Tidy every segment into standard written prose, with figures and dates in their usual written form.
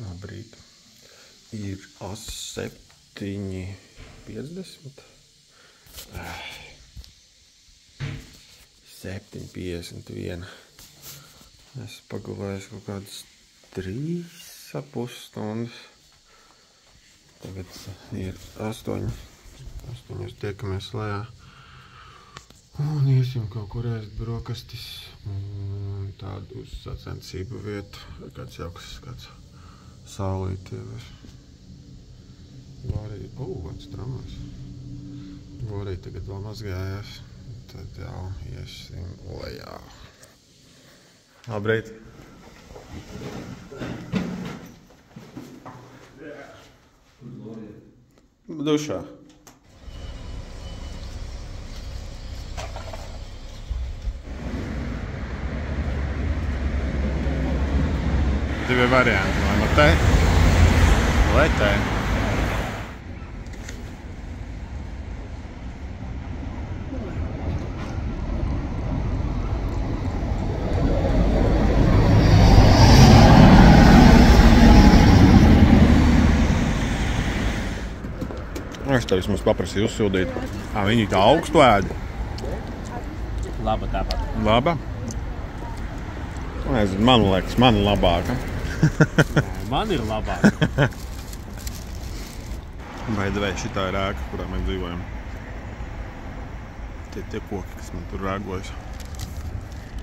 Labrīt. Ir 7:50. 7:51. Es pagulēju kaut kādas 3,5 stundas. Tagad ir 8. Tiekamies lejā. Un iesim kaut kur ēst brokastis. Tādu uz sacensību vietu. Kāds jauks, kāds saulīti jau ir. Lorija, kāds tramvajs. Lorija tagad vēl mazgājās. Tad jau iesim lejā. Labrīt! Dušā. Divi varianti, vai no te, vai te. Es tev vismaz paprasīju uzsildīt. Viņi tā augstu ēd. Laba tāpat. Laba? Man liekas, man labāka. Man ir labāk. Vai šitā ir ēka, kurā mēs dzīvojam. Tie koki, kas man tur rēgojas.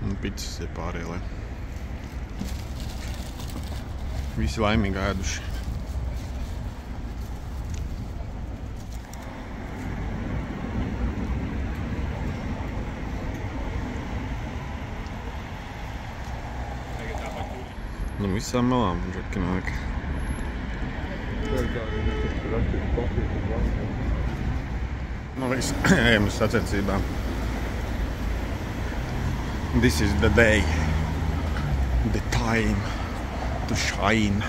Un pizzas ir pārielē. Visi laimīgi ēduši. Nu, visām malām džeki nāk. Nu, viss, ejam uz sacensībām. This is the day. The time to shine.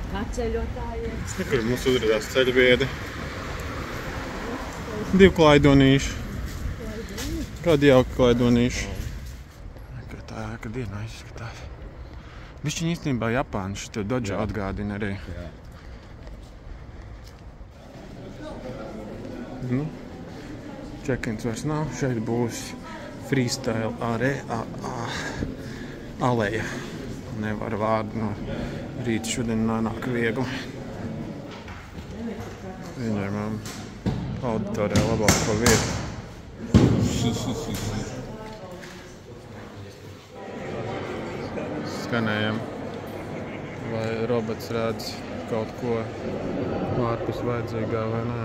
Kā ceļotājiem? Kur mums uzradās ceļviedi. 2 klaidonīši. Kādi jauki klaidonīši. Tā ēka dienā izskatās. Bišķiņ īstenībā Japāna šito Dodžu atgādina arī. Nu, check-ins vairs nav. Šeit būs freestyle aleja. Nevar vārdu no rīta šodien nāk viegli. Ieņēmām auditorijā labāko vietu. Skanējam, vai robots redz kaut ko ārpus vajadzīgā vai nē.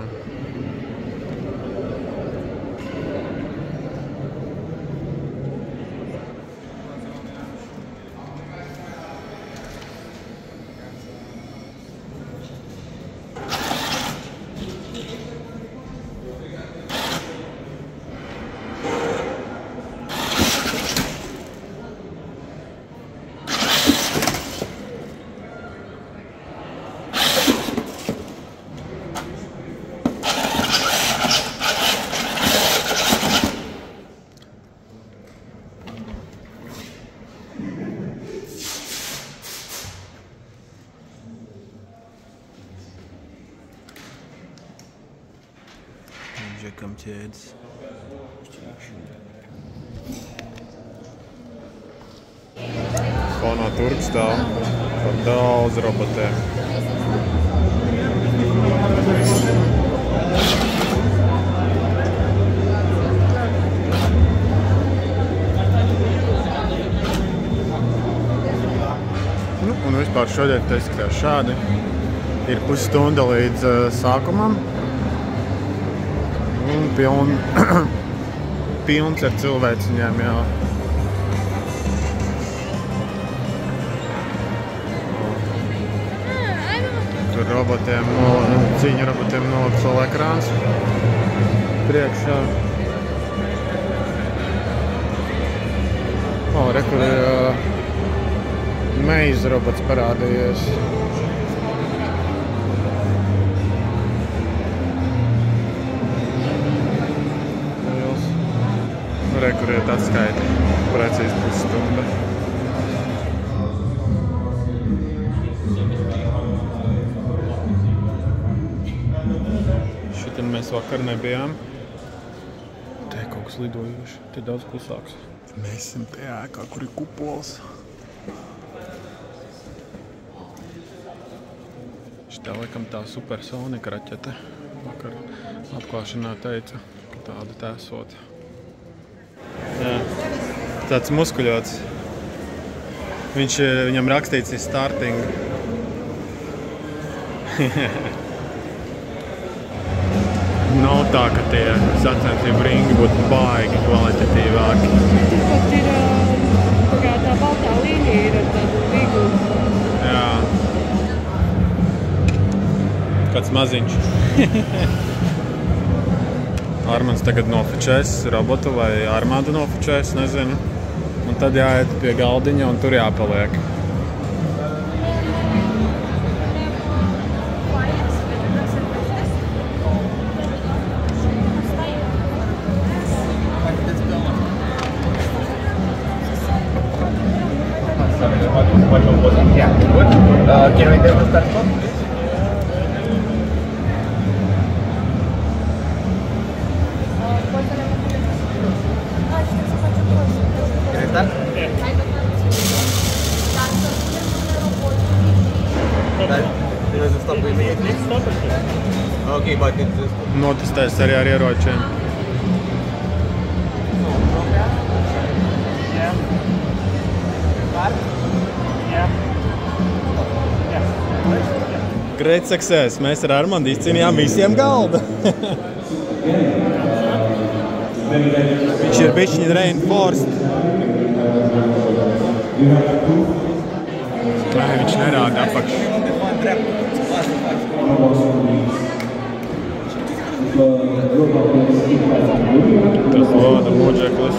Džekam ķēdes. Fonā turp stāv par daudz robotiem. Nu, un vispār šodien te izskatās šādi. Ir pusstunda līdz sākumam. Un pilns ar cilvēciņām jau. Tur robotiem, cīņu robotiem noliks vēl ekrāns priekšā. Re, kur ir meiza robots parādījies. Re, kur iet atskaita precīzi pusstunda. mēs vakar nebijām. Te kaut kas lidojuši, te daudz klusāks. Mēs esam te ēkā, kur ir kupols. Šitā laikam tā supersonika raķete. Vakar atklāšanā teica, ka tāda tēsot. Jā, tāds muskuļots. Viņam rakstīts ir starting. Nav tā, ka tie sacensību ringi būtu baigi kvalitatīvāki. Turpat ir tā baltā līnija ir ar tādu vigu. Jā. Kāds maziņš. Armands tagad nofočēs robotu vai armādu nofočēs, nezinu. Un tad jāiet pie galdiņa un tur jāpaliek. Can we take the start spot, please? Can I start? Does it stop immediately? Okay, but it just... Notestēs arī ar ieročiem. Great success! Mēs ar Armandu izcīnījām visiem galda. Viņš ir bišķiņ reinforced. Nē, viņš nerāda apakš. Tas loda loģeklis.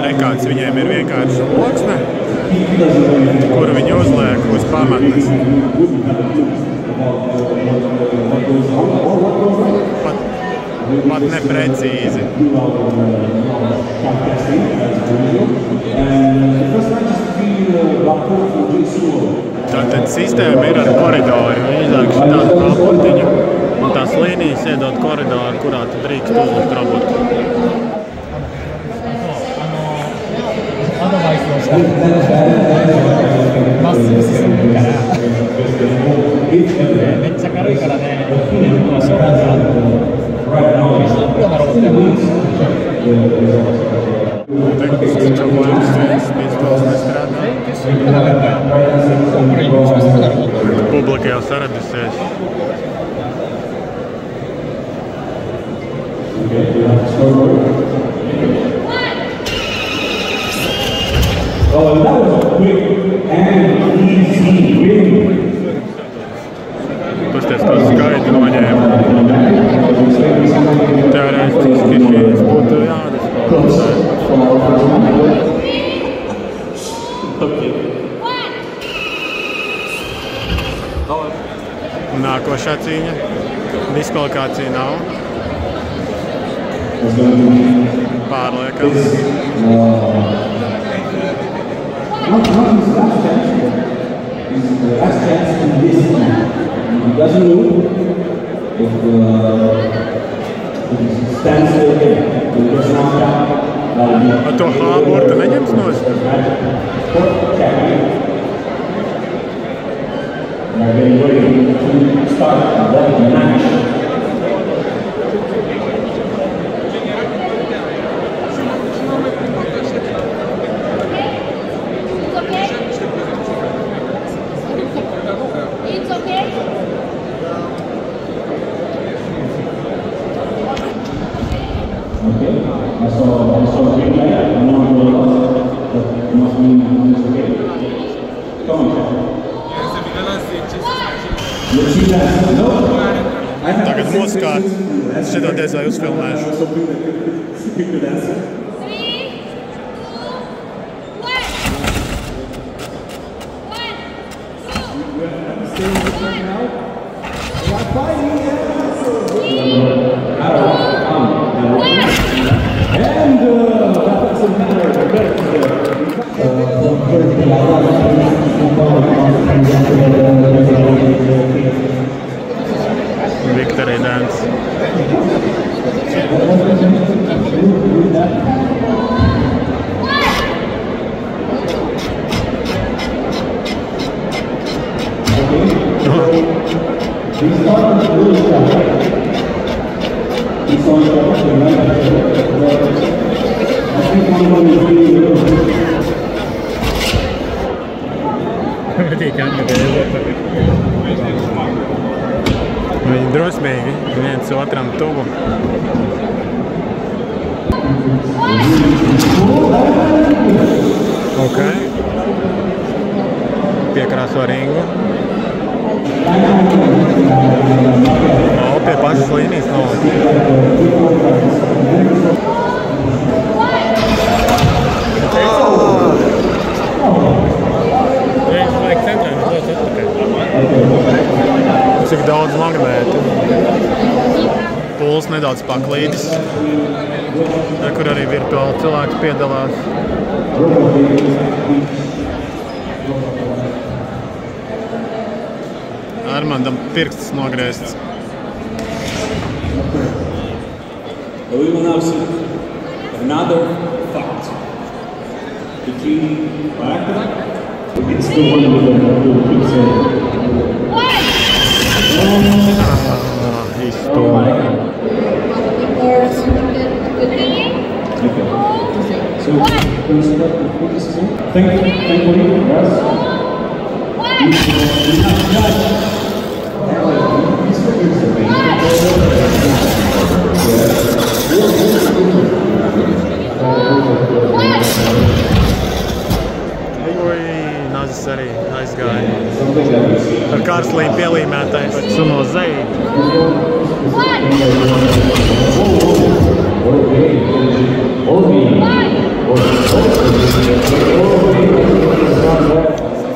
Rekāds viņiem ir vienkārši loksne, kuru viņi uzliek uz pamatnes. Pat neprecīzi. Tātad sistēma ir ar koridoru. Viņi izlāk šitādu kāpurtiņu un tās līnijas iedod koridoru, kurā tu drīkst uzlikt robotu. アドバイスをしたまっすぐ進むからめっちゃ軽いからね、ショートからプロのロボットでもPublika jau saradusies. Oh, that was a quick and easy win. Pasties, kā skaidri noņēma. Teorētiski šīs būtu jādiskvalificē. Nākošā cīņa. Diskvalifikācija nav. Pārliekam. Not his last chance. His last chance in this match. He doesn't know if he stands still here. He gets knocked out. Ar to H-burtu neņems nost? They're getting ready to start the match. I saw a green light. I'm not really lost, but it must mean it's okay. Come on, Tagad mūsu kārts. Šitā diez vai uzfilmēšu. Viktorija dance. Viņi drosmīgi, viens otram tuvu. Ok. Piekrāso ringu. Pie pašas līnijas nav. Cik daudz magnētu. Puls nedaudz paklīdis, kur arī virtuāli cilvēki piedalās. Armandam pirksts nogriezts. We will now see another fight between Baraka. It's the one with the keeps He's stole. So, thankfully, yes. Nazis arī aizgāja. Ar karslīm pielīmētais suno zeidi.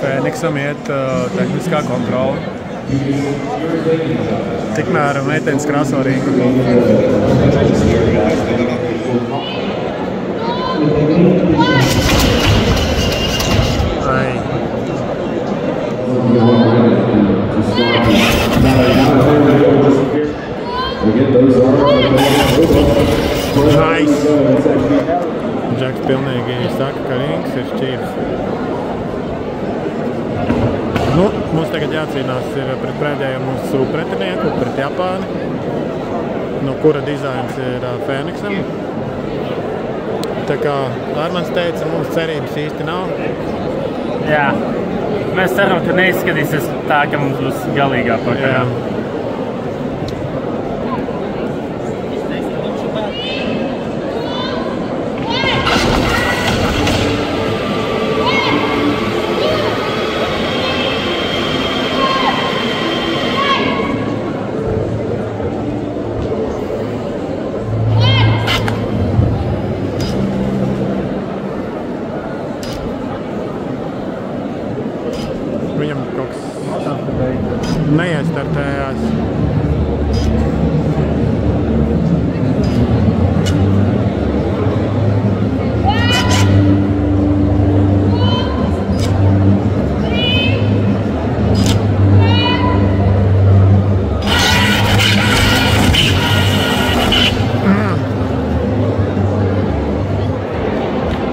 Fēniksam iet tehniskā kontrola. Tikmēr meitenes krāso ringu. Ai. Nice. Džeks pilnīgi saka, ka rings ir šķīrs. Nu, mums tagad jācīnās ir pret pēdējo mūsu pretinieku, pret Japāni, no kura dizains ir Fēniksam. Tā kā Armands teica, mums cerības īsti nav. Jā. Mēs ceram, ka neizskatīsies tā, ka mums būs galīgā pakaļā. Viņam kaut kas neiestartējās.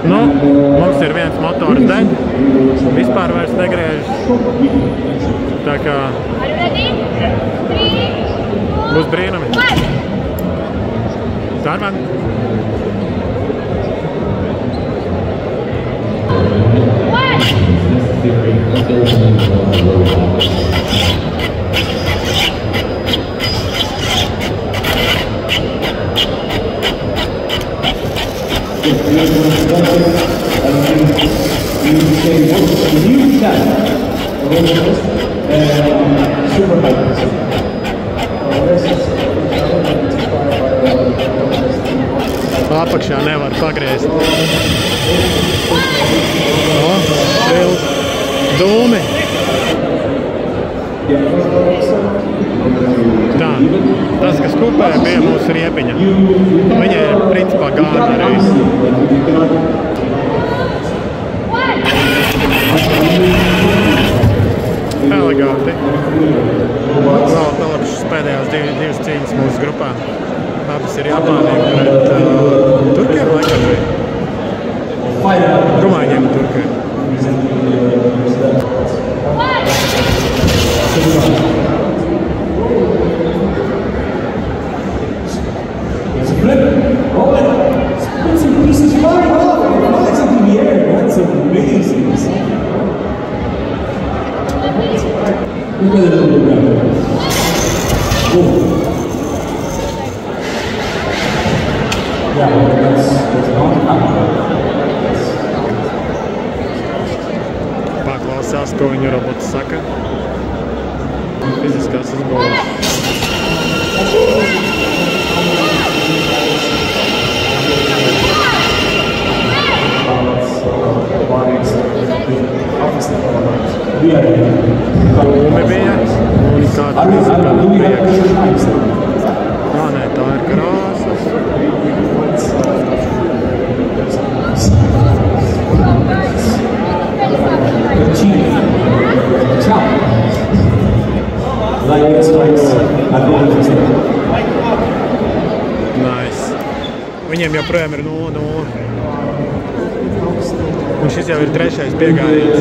Nu, mums ir viens motors deg, vispār vairs negriežas. Tā kā būs brīnumi. Tā man. Apakšā nevar pagriezt. Šils. Dūmi. Tā. Tas, kas kupē, bija mūsu riepiņa. Viņa ir principā gāna reiz. Eleganti. Vēl pelapšas pēdējās divas cīņas mūsu grupā. Abas ir Japāniem pret Turkiem, laikam, vai? Rumāņiem un Turkiem. It's a flip. Oh, it's a piece of flying off. It flies into the air. That's amazing. Look at the little rabbit. Oh. Yeah, that's not Paklausās, ko viņa robots saka. Fiziskās uzbūves. Kūmi bija un kāda muzika priekš. Jā, nē, tā ir krāsas. Nice. Viņiem joprojām ir 0-0. Un šis jau ir trešais piegājiens.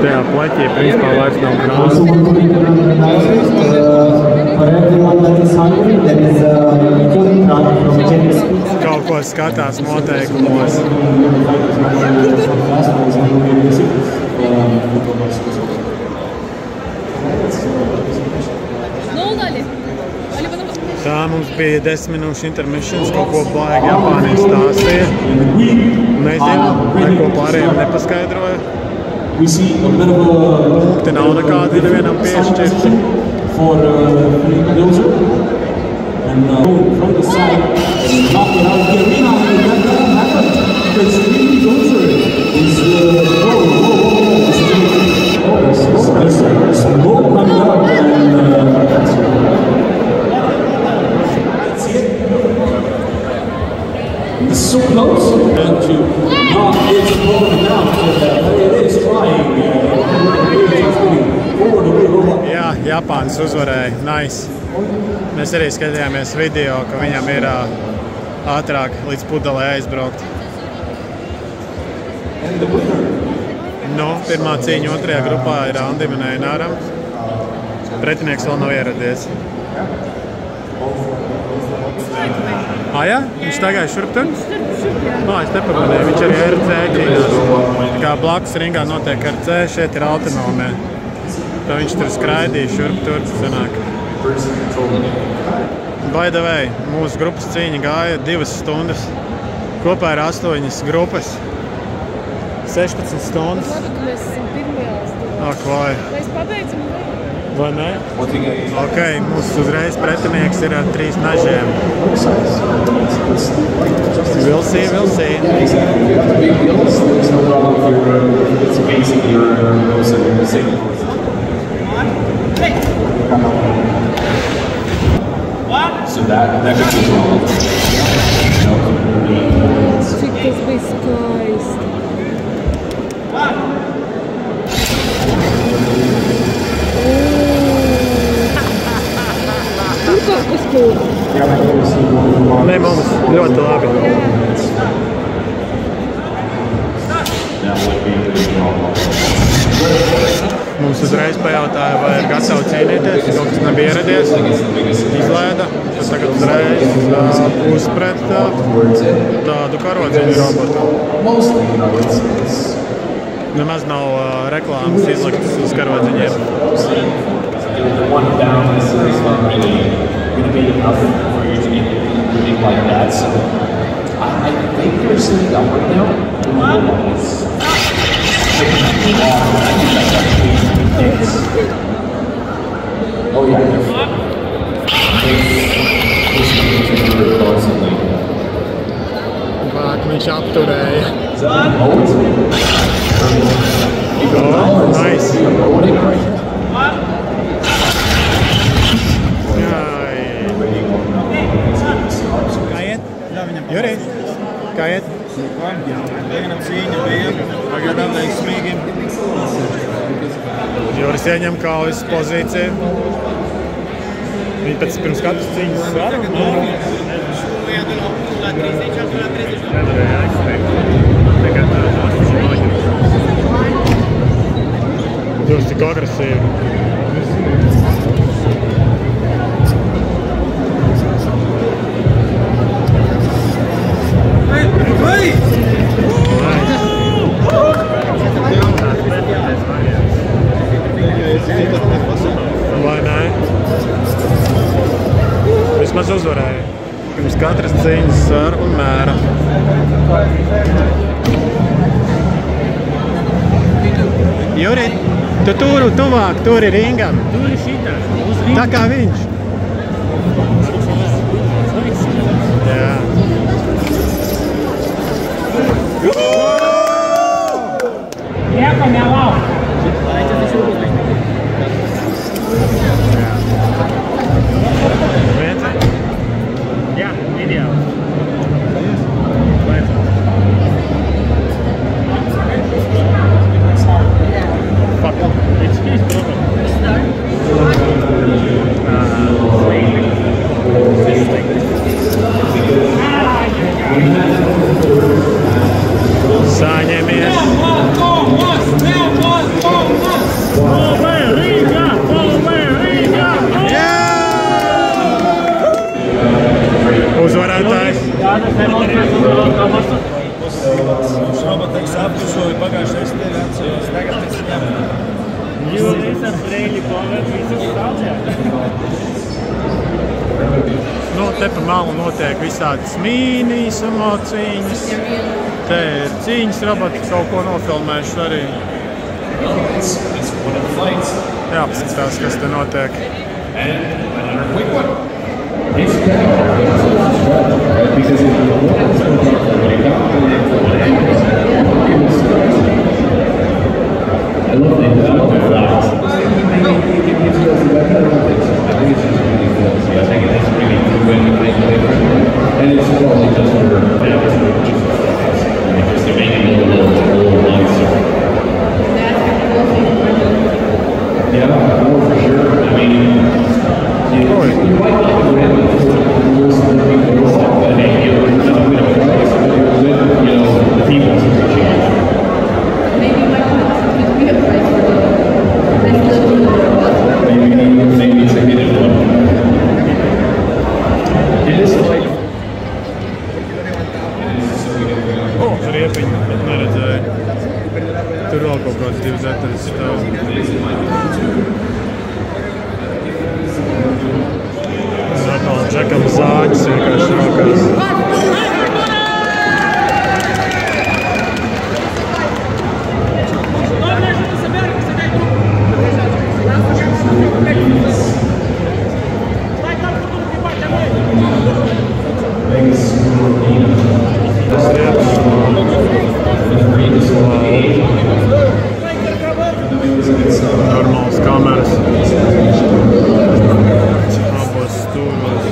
Tajā plaķī principā vairs nav krāsa. Kaut ko skatās noteikumos. Tā mums bija 10 minūšu intermissions, kaut ko baigi Japānija stāstīja. Nezinu, neko pārējiem nepaskaidroja. Punkti nav nekādi nevienam piešķirti. And from the side, knock it out of the arena, and that doesn't happen. Because really Dozer is there's some more coming up, and that's it. It's so close, and to not get the ball down, it is flying. Jā, Japāns uzvarēja. Nice. Mēs arī skatījāmies video, ka viņam ir ātrāk līdz pudelē aizbraukt. Nu, pirmā cīņa otrajā grupā ir Andim un Eināram. Pretinieks vēl nav ieradies. Jā? Viņš tagad šurp tur? Es nepamanīju, viņš arī RC cīnās. Tā kā blakus ringā notiek RC, šeit ir autonomē. Tā viņš tur skraidīja šurp tur, sanāk. By the way, mūsu grupas cīņa gāja 2 stundas. Kopā ir 8 grupas. 16 stundas. Labi, ka mēs esam pirmajās. Ak, vai. Mēs pabeidzam, vai ne? Ok, mūsu uzreiz pretinieks ir ar 3 nažiem. We'll see, we'll see. So that could be cik tas bija skaisti. Tur kaut kas kur. Ne, mums ļoti labi. Mums uzreiz pajautāja, vai ir gatavi cīnīties, kaut kas nebija ieradies, izlēda, tad tagad uzreiz uzpret tādu karodziņu robotu. Nemaz nav reklāmas izliktas uz karodziņiem. Oh yeah. Vāk viņš apturēja. Oh, nice. Pagaidām veiksmīgi. Juris ieņem kaujas pozīciju. Viņi pēc pirms katras cīņas svara? Nevarēja aizsteigt. Tagad tas noņems. Juris tik agresīvi. Vai nē? Vismaz uzvarēja. Pirms katras cīņas svara un mēra. Juri, tu tuvāk, turi ringam. Turi šitā. Tā kā viņš. Jā. Nepaņēmām! Jā, ideāli. Fuck. Excuse problem. Saņemies. Uzvarētājs. Šobateks aptušoju pagājušais nedēļas, tagad es ņemu. Jūs esat reļi povērt visas saucēt. Nu, te pa malu notiek visādas mīnijas emocijas. Te ir cīņas roboti, kaut ko nofilmējuši arī. Jāpaskatās, kas te notiek. Riepiņu, bet neredzēju. Tur vēl kaut kāds 2 zetenes stāv. Atkal čekam zāģis vienkārši rokās. Normāls kameras. Abos stūros.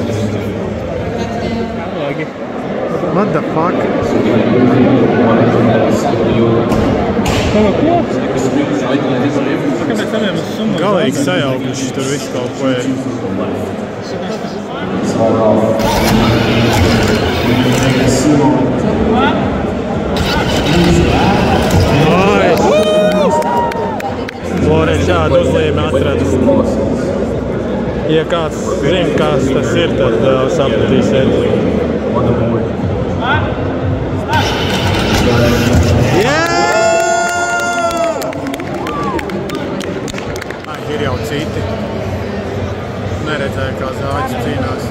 What the fuck? Galīgi sajaukuši, tur viss kaut ko ir. Nice! Lorēs šādu uzlīmi atradis. Ja kāds zina, kas tas ir, tad sapratīsiet. Ir jau citi. Neredzēju, kā zāģis cīnās.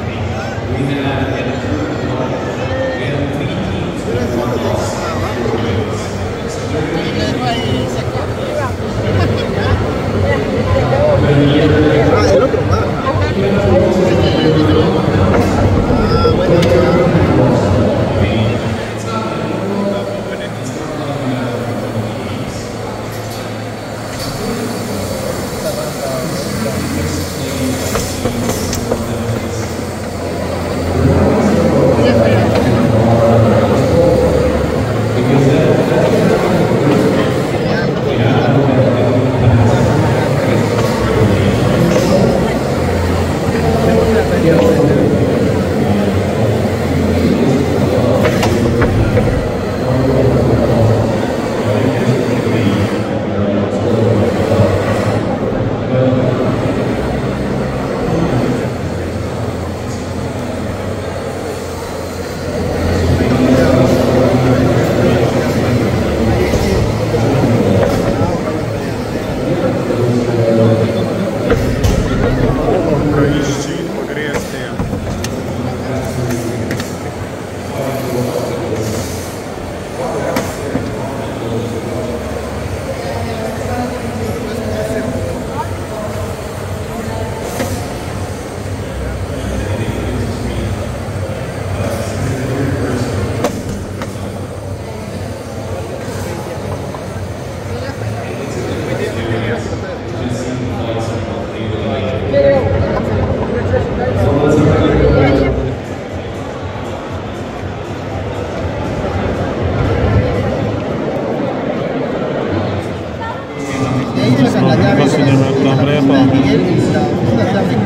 Izskatās viņam ar tām riepām.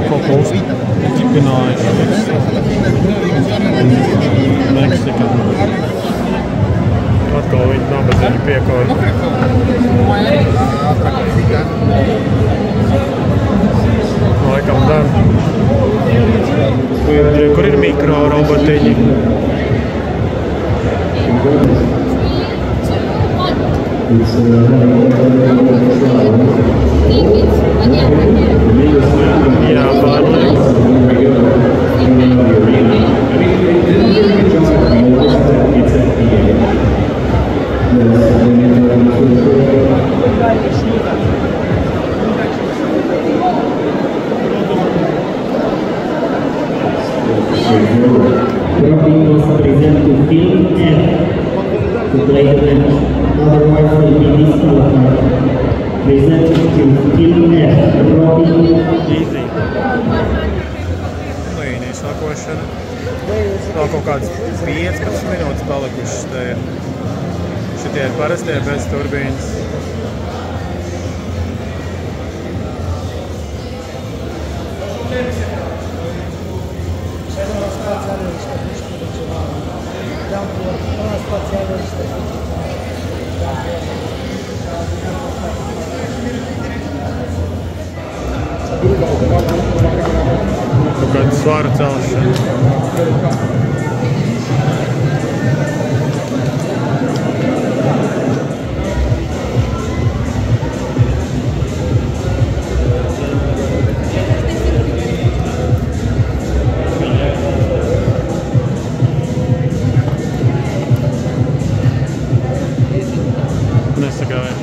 Kaut ko uzķipinājuši. Meksika. Atkal viņi nabadzīgi piekoja. Laikam dar. Kur ir mikro robotiņi? Jā, pārliek. Dropping was present to Film F to play the match. Otherwise will be disqualified. Present to Film F. Dropping. Easy. Līnija sakošana. Vēl kaut kāds 15 minūtes palikušas te ir. Šitie ir parastie bez turbīnas. Kaut kāda svaru celšana. Nesagāja.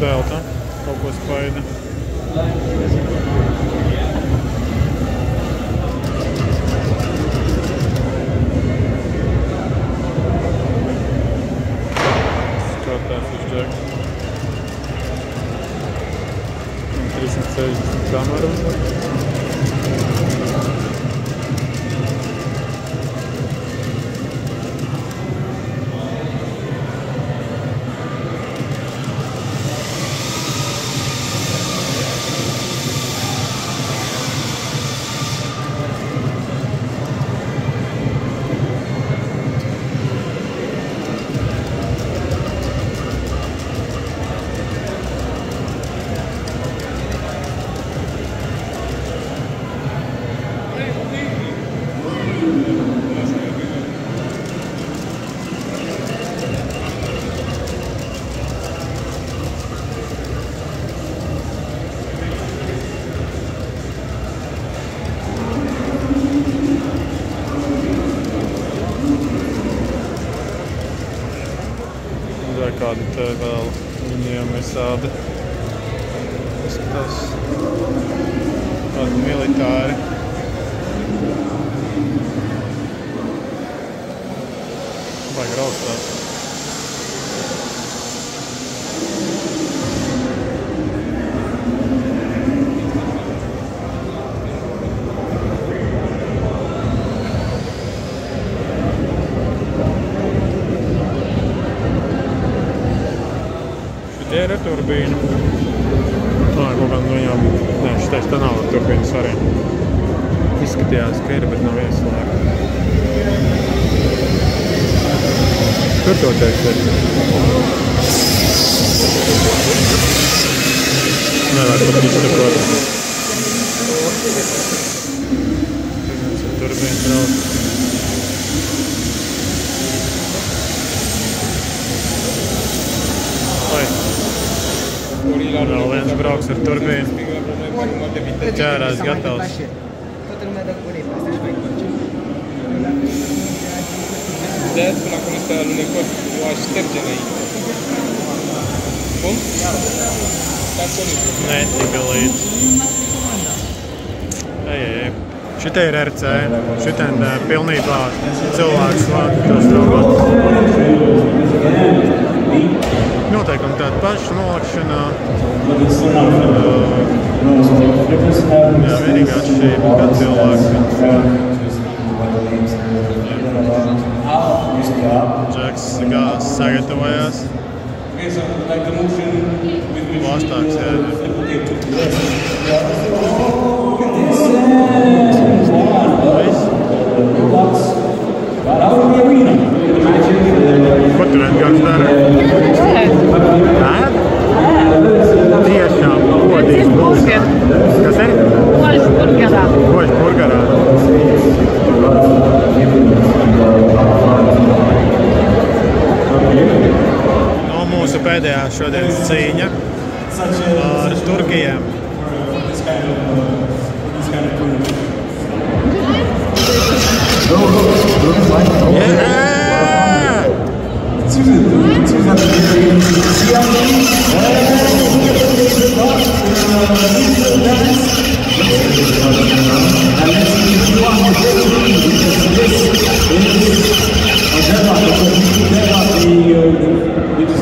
Delta. Kaut ko spaida. Skatās uz džeku. 360 kameru. Kādi te vēl viņiem visādi izskatās kādi militāri. Vajag raustās. Ir ar turbīnu. Kaut kā no viņām... Nē, šitais tā nav ar turbīnas arī. Izskatījās, ka ir, bet nav ieslēgta. Tur to teikt ir. Nevar pat izsakot. Turbīna brauc. Vēl viens brauks ar turbīnu. Ķērās gatavs. زاد până acum este alunecos, o aș șterge înainte. Cum? Netika līdz. Ej. Šitie ir RC. Šitien pilnībā cilvēks vada tos robotus. Noteikumi tādi paši, Jā, vienīgā atšķirība, ka cilvēks Džeks sagatavojās. Vastāks jādara. Ko tu Edgars dara? Nē? Tiešām godīgs burgers. Kas ir? Goļš burgerā. Goļš burgerā. No mūsu pēdējā šodienas cīņa ar Turkijiem.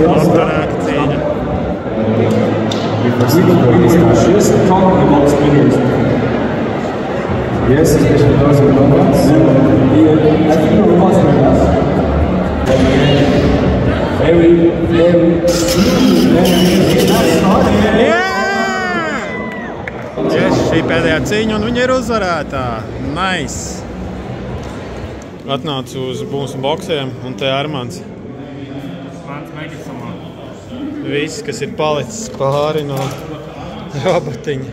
Apturēta cīņa. Just talking about spinners. Yes, especially those who know us. I think it was very Yes, šī pēdējā cīņa un viņa ir uzvarētā. Nice! Atnācu uz mūsu boksiem un te Armands. Viss, kas ir palicis pāri no robotiņa.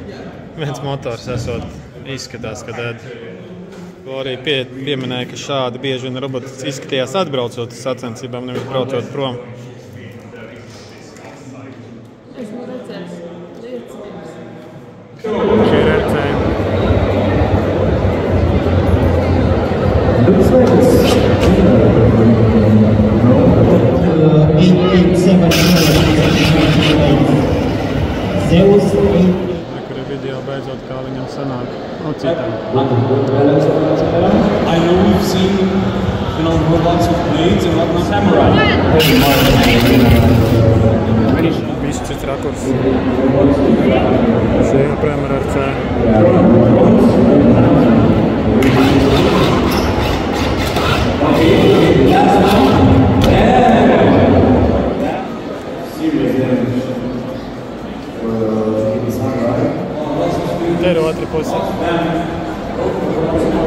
Viens motors esot izskatās, kad arī pieminēja, ka šādi bieži vien robots izskatījās atbraucot uz sacensībām, nevis braucot prom. Esmu redzējis liecības. Šī ir RC. Nekuri video beidzot, kā viņam sanāk. Citām. I know we've seen, robots with blades and whatnot. Samurai. Viss cits rakurs. Šī joprojām ir RC. Te ir otra puse.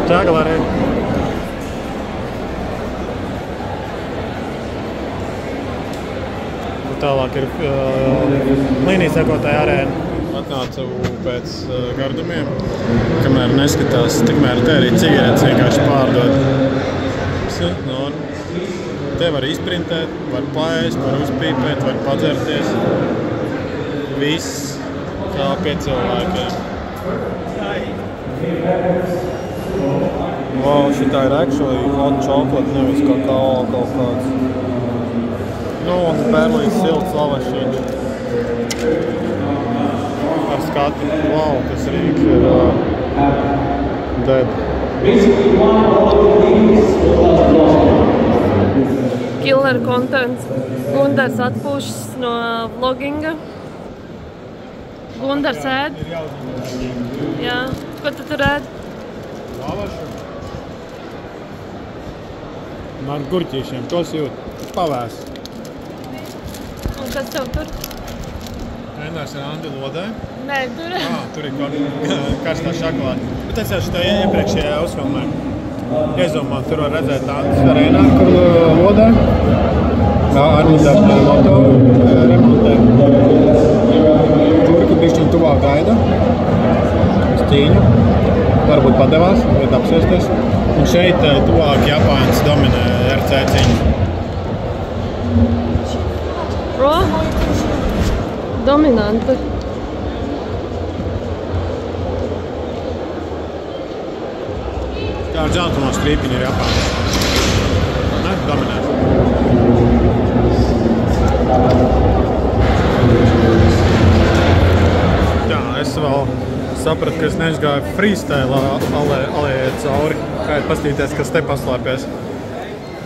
Čāgala arī. Tālāk ir līnijas sekotāja arēna. Atnācu pēc gardumiem, kamēr neskatās, tikmēr te arī cigaretes vienkārši pārdod. Norma. Te var izprintēt, var paēst, var uzpīpēt, var padzerties. Viss kā pie cilvēkiem. Wow, šitā ir actually hot chocolate, nevis kakao kaut kāds. Nu, un Berlīs silts lavašiņš. Ar skatu. Wow, tas rīks ir dead. Killer contents. Gundars atpūšas no vloginga. Gundars ēd. Jā. Ko tu tur ēd? Lavašu. Man gurķīšiem, tos jūt. Pavēs. Un kas tev tur? Ēnās ar Andi lodē. Nē, tur. Tur ir karstā šokolāde. Bet es jau šito iepriekšējā uzfilmēju. Iezumā, tur var redzēt Andis ar ēnā, kur lodē. Arlīdā motoru remontē. Turki bišķiņ tuvāk gaida. Uz cīņu. Varbūt padevās, bet apsēsties. Un šeit tuvāk Japāns dominē RC cīņu. Pro? Dominanta. Tā ar dzeltumā strīpiņi ir Japāns. Ne? Dominē. Tā, es vēl sapratu, ka es neizgāju freestyle alējai cauri. Kā ir pastīties, kas te paslēpies.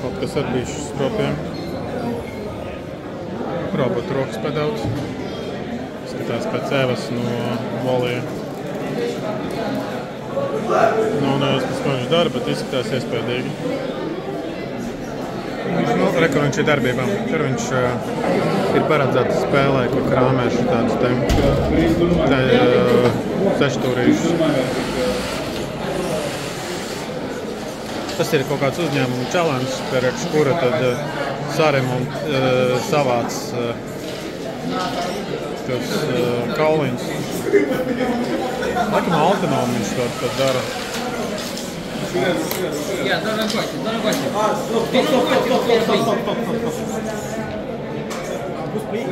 Kaut kas ar bišķu stropiem. Robotu rokas pedaugs. Es izskatās pēc Evas no volija. Neuzskatās, ko viņš dara, bet izskatās iespējīgi. Rekur viņš ir darbībā. Tur viņš ir paredzēts spēlē, kur krāmēšu tādus te sešstūrīšus. Tas ir kaut kāds uzņēmuma challenge, priekš kura tad savāc tos kauliņus. Laikam autonomi viņš to dara.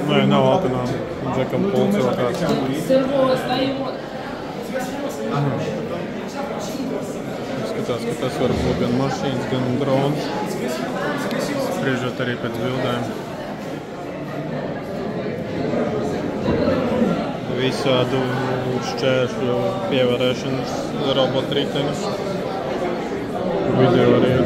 Nē, nav autonomi. Džekam pulci vēl kāds. Skatās, ka tas var būt gan mašīnas, gan drons. Spriežot arī pēc bildēm. Visādu šķēršļu pievarēšanas robotritenes. Video arī ir.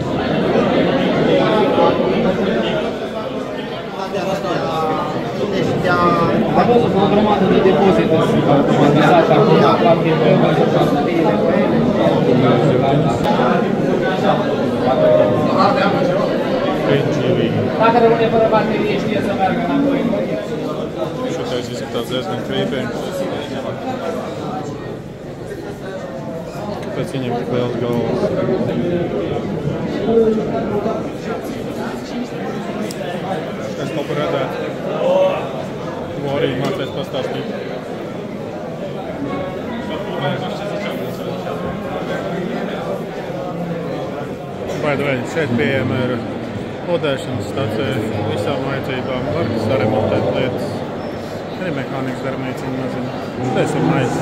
Am văzut o grămadă de depozite automatizate acolo, practic, dacă rămâne fără baterie, știe să meargă înapoi. Šitais izskatās diezgan creepy. Kāpēc viņiem tik liels galvas? Es kaut kur redzētu. Arī mācēs pastāstīt. By the way, šeit pieejama ir lodēšanas stacija visām vajadzībām. Var saremontēt lietas. Arī mehānikas darbnīciņa mazina. Tas ir maiz.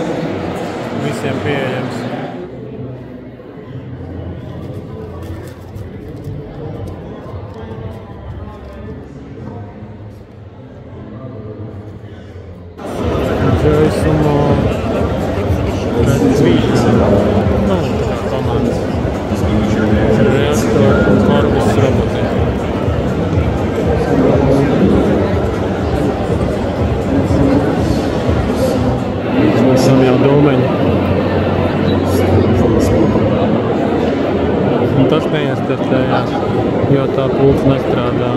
Visiem pieejams. Esmu Tvīts. Tā kā komandas. Reaktor Orbis roboti. Esam jau domeņi. Un tas neiestartējās, jo tā pults nestrādā.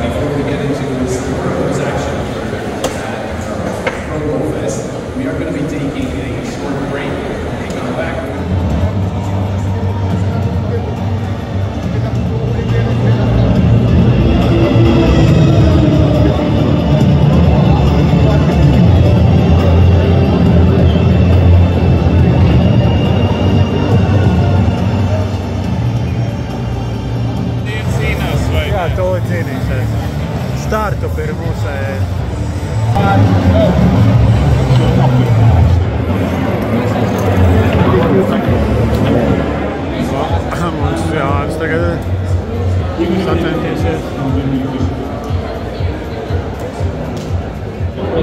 Before we get into this transaction, at Promo Fest,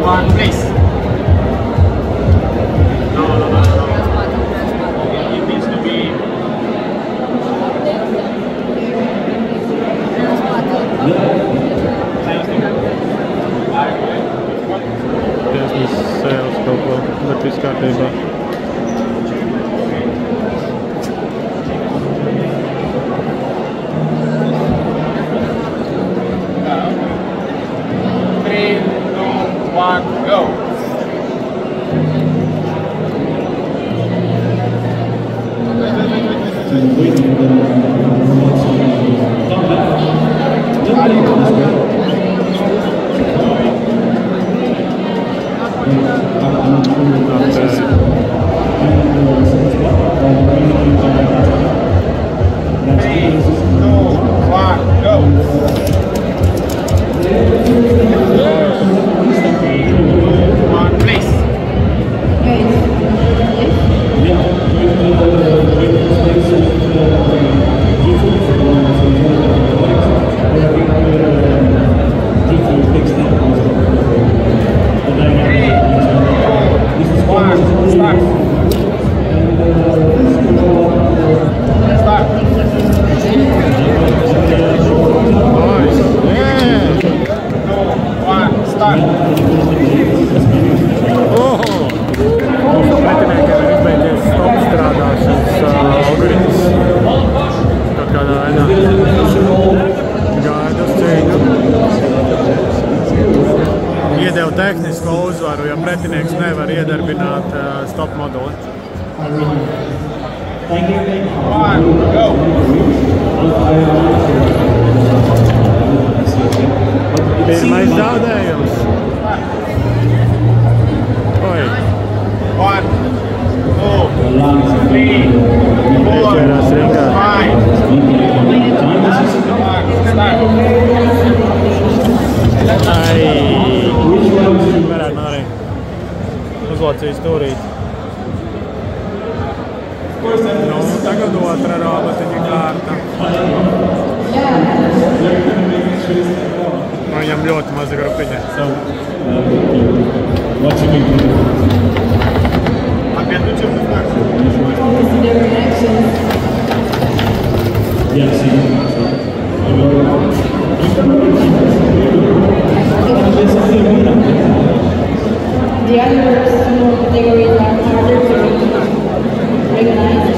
One, please. No. It needs to be. Business sales kaut ko, bet viss kārtībā. Three, two, one, go. Iedevu tehnisko uzvaru, jo pretinieks nevar iedarbināt stop moduli. Pirmais zaudējums. Oi. One, two, three, four, Ieķērās ringā. five. Ai. Varētu man arī uzlocīs turīt. Nu, tagad otra robatiņa kārta. Viņam ļoti maza grupiņa. The other small categories are harder to recognize.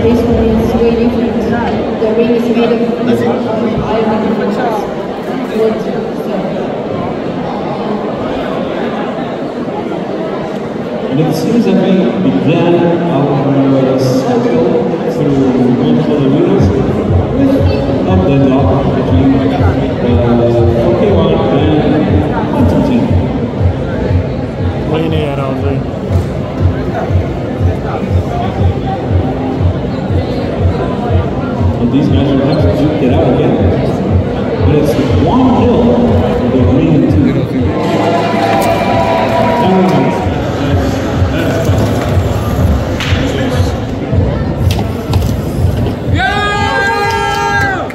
This one is way different. The ring is made of iron wood. And it seems that we began our cycle through multiple arenas with a deadlock between OK1 and Quantum. Līnija raudzīja. And these guys will have to duke it out again. But it's 1-0 for the green team.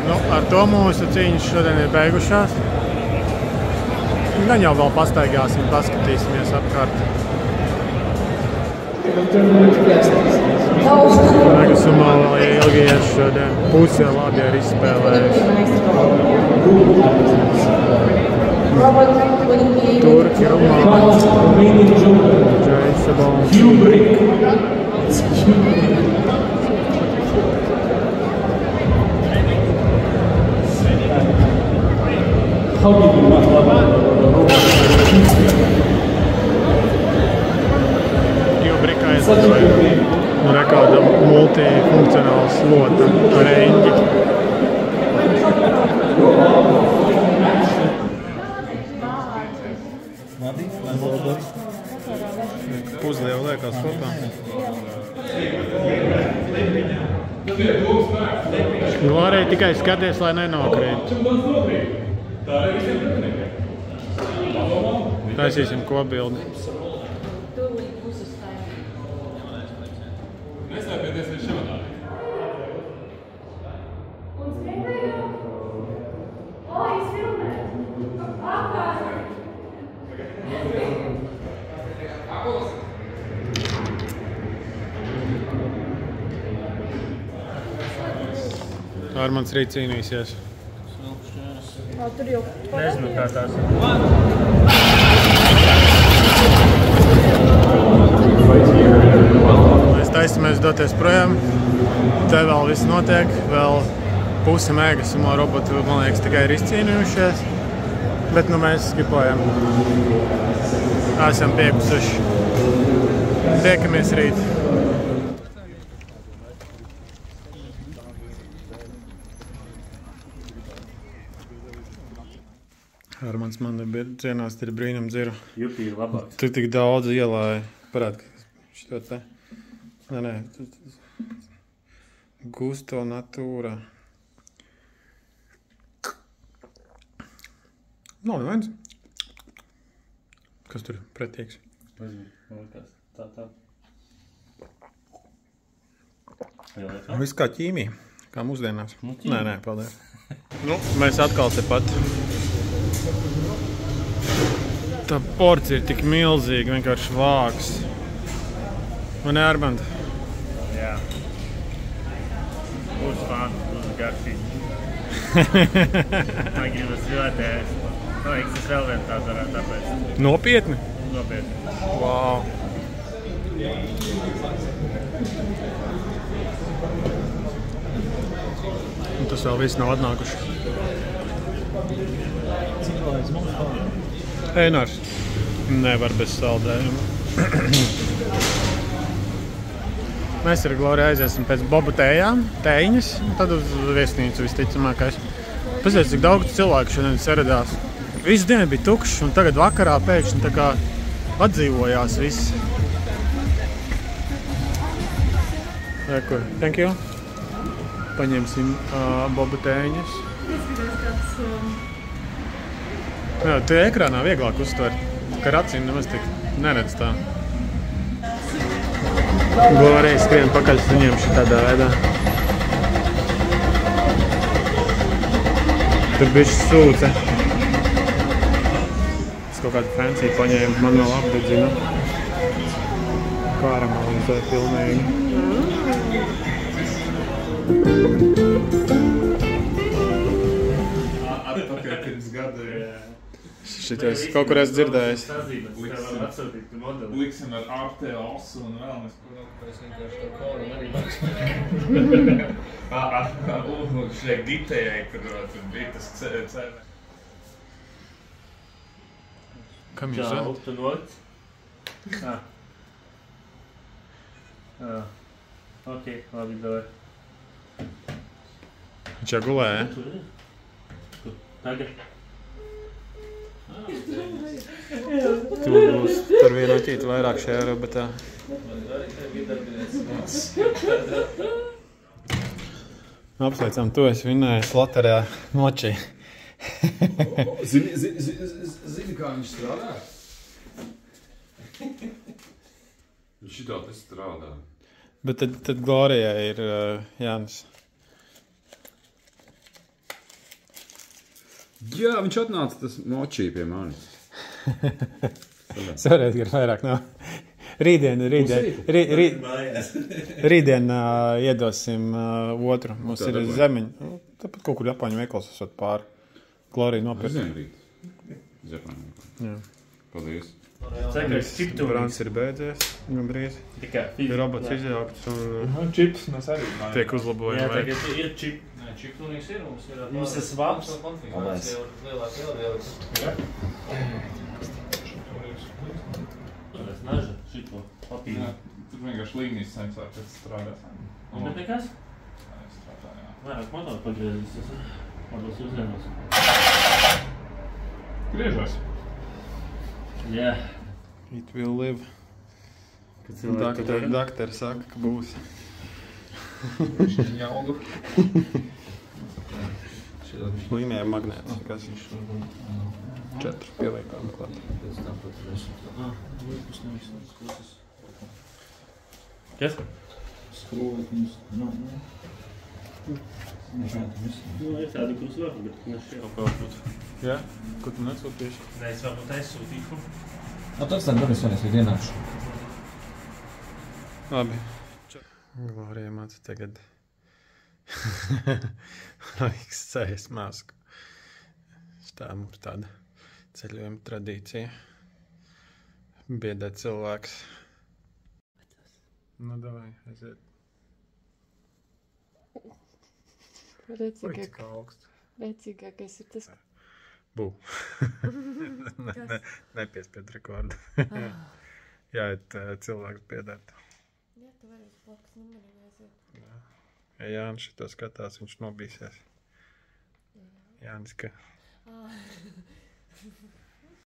Nu, ar to mūsu cīņas šodien ir beigušās. Gan jau vēl pastaigāsim, paskatīsimies apkārt. Megusumā vēl ilgi ies šodien. Pusē labi ir izspēlējuši. Turki, Rumāni, Džeisabons. How did you not love it? Jubrika aizlidoja. Rekāda multifunkcionāla slota reņģi. Puzle jau liekas kopā. Nu, arī tikai skaties, lai nenokrīt. Taisīsim kopbildi. Armands rīt cīnīsies. Tur jau Nezinu, kā tās ir. Mēs taisamies doties projām. Te vēl viss notiek. Vēl puse Megasumo robotu, man liekas, tikai ir izcīnījušies. Bet nu mēs skipojam. Esam piekusuši. Tiekamies rīt. Armands man cienās, ir brīnum dziru. Jupi ir labāks. Tu tik daudz ielāji. Parād, šito te. Nē. Gusto natūra. Nav neviens. Kas tur pretīgs? Tā. Viss kā ķīmija, kā mūsdienās. Nē, paldies. Nu, mēs atkal tepat. Tā porcija ir tik milzīga, vienkārši vāks. Man ne, Armand? Jā. Būs fani, būs garšīgi. Man gribas ļoti ēst. Man liekas, es vēl vien tā darētu tāpēc. Nopietni? Nopietni. Wow. Un tas vēl viss nav atnākuši. Einars. Nevar bez saldējuma. Mēs ar Gloriju aiziesim pēc bobu tējiņas, un tad uz viesnīcu visticamākais. Paziet, cik daudz cilvēku šodien saradās. Visu dienu bija tukšs, un tagad vakarā pēkšņi tā kā atdzīvojās viss. Reku, thank you. Paņemsim bobu tējiņas. Jā, tie ekrānā vieglāk uztvert, ka racīm nemaz tik neredz tā. Glorija skrien pakaļ suņiem šitādā veidā. Tur bišķi sūce. Es kaut kādu fancy paņēmu, man vēl apdedzina. Karamelizē pilnīgi. Atpakaļ pirms gada. Šitais kaut kur esmu dzirdējis. Liksim ar RTOS un vēl mēs vienkārši to koru arī šeit gitējai, kur tur bija tas cēmē. Kam jūs zināt? Čau, tu nots? Ok, labi, davai. Viņš jau gulēja? Tagad. Tu būs tur vienoķīt vairāk šajā robotā. Apsveicam, tu esi vinnējis loterijā močī. Zini, kā viņš strādā? Šitā tas strādā. Bet tad Glorijai ir Jānis. Jā, viņš atnāca tas močī pie manis. Sarēt, ka vairāk nav. Rītdien iedosim otru. Mums ir zemiņa. Tāpat kaut kur Japāņu veikals esot pāri. Glorija nopirkt. Japāņu. Jā. Paldies. Brāns ir beidzies. Gandrīz. Ir robots izjaukts un Čips mēs arī tiek uzlabojumi. Jā, tagad ir čip. Čiptunīgs ir, Mums ir svaps. Es nežu šito papīru. Tur vienkārši līnijas sensor, kad strādā. Bet nekas? Strādā, jā. Vairāk motoru pagriezīs. Varbūt uzņemos. Griežos. Jā. It will live. Daktari saka, ka būs. Viņš jaugu. Līnijā magnēts. Kas? 4 pieliekām klāt. Kas? Skrūvekņus. Nu, ir tādi, kurus var, bet nešķiet. Jā? Ko tu nesūtīši? Nē, es varbūt aizsūtīšu. Tas tam dabas vienais ir ienākšu. Labi. Glorija māca tagad XCS masku. Tā mums tāda ceļojuma tradīcija. Biedēt cilvēks. Nu, davai, aiziet. Cik augsts. Rēcīgākais ir tas, Bū. Nepiespied rekordu. Jāiet cilvēks biedēt. Jā, tu vari uz blakus numeriem aiziet. Ja Jānis šito skatās, viņš nobīsies. Jānis, ka...